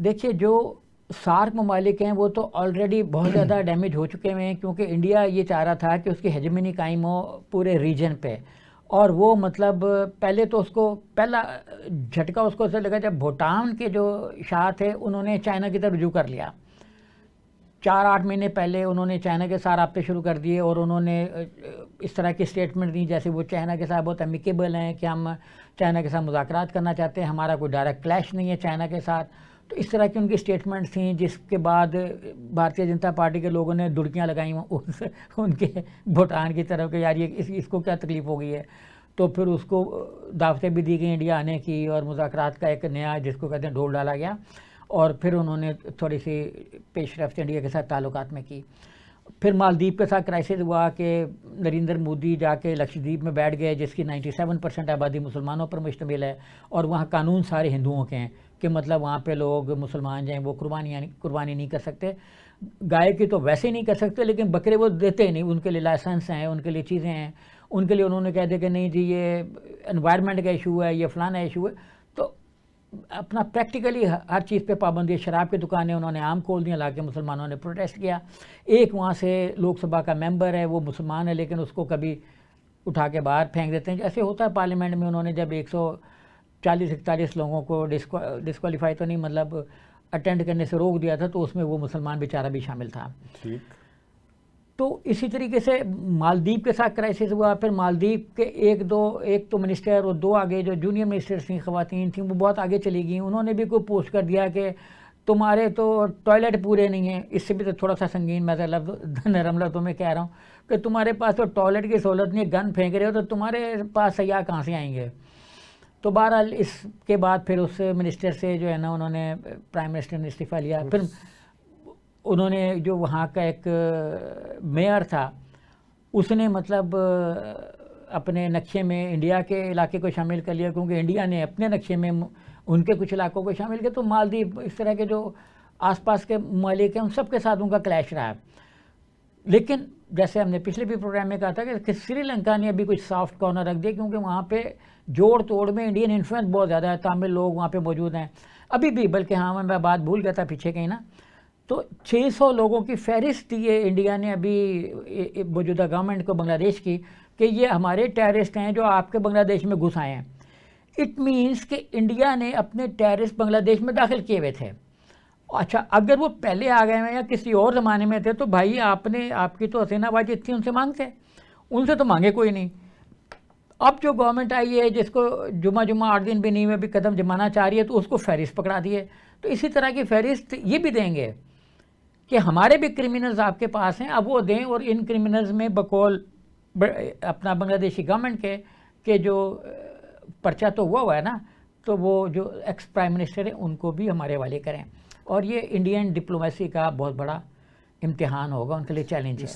देखिए, जो सार्क ममालिक हैं वो तो ऑलरेडी बहुत ज़्यादा डैमेज हो चुके हैं, क्योंकि इंडिया ये चाह रहा था कि उसकी हेजेमनी कायम हो पूरे रीजन पे। और वो मतलब पहले तो उसको पहला झटका उसको ऐसा लगा जब भूटान के जो शाह थे उन्होंने चाइना की तरफ रुजू कर लिया। 4-8 महीने पहले उन्होंने चाइना के साथ राब्ते शुरू कर दिए और उन्होंने इस तरह की स्टेटमेंट दी जैसे वो चाइना के साथ बहुत अमिकेबल हैं कि हम चाइना के साथ मुज़ाकरात करना चाहते हैं, हमारा कोई डायरेक्ट क्लैश नहीं है चाइना के साथ। तो इस तरह की उनकी स्टेटमेंट थी, जिसके बाद भारतीय जनता पार्टी के लोगों ने दुड़कियाँ लगाई उनके भूटान की तरफ कि यार ये इसको क्या तकलीफ़ हो गई है। तो फिर उसको दावतें भी दी गई इंडिया आने की और मुज़ाकरात का एक नया जिसको कहते हैं ढोल डाला गया। और फिर उन्होंने थोड़ी सी पेशरफ्त इंडिया के साथ ताल्लुकात में की। फिर मालदीव के साथ क्राइसिस हुआ कि नरेंद्र मोदी जाके लक्षद्वीप में बैठ गए, जिसकी 97% आबादी मुसलमानों पर मुश्तमिल है, और वहाँ कानून सारे हिंदुओं के हैं कि मतलब वहाँ पे लोग मुसलमान जो हैं वो कुर्बानी नहीं कर सकते। गाय की तो वैसे ही नहीं कर सकते, लेकिन बकरे वो देते नहीं, उनके लिए लाइसेंस हैं, उनके लिए चीज़ें हैं, उनके लिए उन्होंने कह दिया कि नहीं जी ये एनवायरनमेंट का इशू है, ये फलाना इशू है। तो अपना प्रैक्टिकली हर चीज़ पे पाबंदी। शराब की दुकानें उन्होंने आम खोल दी, हालांकि मुसलमानों ने प्रोटेस्ट किया। एक वहाँ से लोकसभा का मेंबर है, वो मुसलमान है, लेकिन उसको कभी उठा के बाहर फेंक देते हैं, जैसे होता है पार्लियामेंट में। उन्होंने जब 140-41 लोगों को डिस्क्वालीफाई तो नहीं, मतलब अटेंड करने से रोक दिया था, तो उसमें वो मुसलमान बेचारा भी शामिल था। ठीक। तो इसी तरीके से मालदीव के साथ क्राइसिस हुआ। फिर मालदीव के एक तो मिनिस्टर और 2 आगे जो जूनियर मिनिस्टर थी, ख़वातीन थी, वो बहुत आगे चली गई। उन्होंने भी कोई पोस्ट कर दिया कि तुम्हारे तो टॉयलेट पूरे नहीं हैं। इससे भी तो थोड़ा सा संगीन मैं नरम लफ्ज़ों में कह रहा हूँ कि तुम्हारे पास तो टॉयलेट की सहूलत नहीं है, गन फेंक रहे हो, तो तुम्हारे पास सयाह कहाँ से आएंगे। तो बहरहाल इसके बाद फिर उस मिनिस्टर से जो है ना, उन्होंने प्राइम मिनिस्टर ने इस्तीफ़ा लिया। फिर उन्होंने जो वहाँ का एक मेयर था, उसने मतलब अपने नक्शे में इंडिया के इलाके को शामिल कर लिया, क्योंकि इंडिया ने अपने नक्शे में उनके कुछ इलाकों को शामिल किया। तो मालदीव इस तरह के जो आसपास के ममालिक हैं उन सब के साथ उनका क्लैश रहा है। लेकिन जैसे हमने पिछले भी प्रोग्राम में कहा था कि श्रीलंका ने अभी कुछ सॉफ्ट कॉर्नर रख दिया, क्योंकि वहाँ पे जोड़ तोड़ में इंडियन इन्फ्लुएंस बहुत ज़्यादा है, तमिल लोग वहाँ पे मौजूद हैं अभी भी। बल्कि हाँ, मैं बात भूल गया था पीछे कहीं ना, तो 600 लोगों की फहरिस्त दी है इंडिया ने अभी मौजूदा गवर्नमेंट को बांग्लादेश की, कि ये हमारे टेररिस्ट हैं जो आपके बांग्लादेश में घुस आए हैं। इट मीन्स कि इंडिया ने अपने टेररिस्ट बांग्लादेश में दाखिल किए हुए थे। अच्छा, अगर वो पहले आ गए हैं या किसी और ज़माने में थे, तो भाई आपकी तो हसीनाबाजी थी, उनसे मांगते, उनसे तो मांगे कोई नहीं। अब जो गवर्नमेंट आई है, जिसको जुमा 8 दिन भी नहीं हुए, अभी कदम जमाना चाह रही है, तो उसको फहरिस्त पकड़ा दिए। तो इसी तरह की फहरिस्त ये भी देंगे कि हमारे भी क्रिमिनल्स आपके पास हैं, अब वो दें। और इन क्रिमिनल्स में बकौल अपना बांग्लादेशी गवर्नमेंट के जो पर्चा तो हुआ है ना, तो वो जो एक्स प्राइम मिनिस्टर है उनको भी हमारे हवाले करें। और ये इंडियन डिप्लोमेसी का बहुत बड़ा इम्तिहान होगा, उनके लिए चैलेंज है।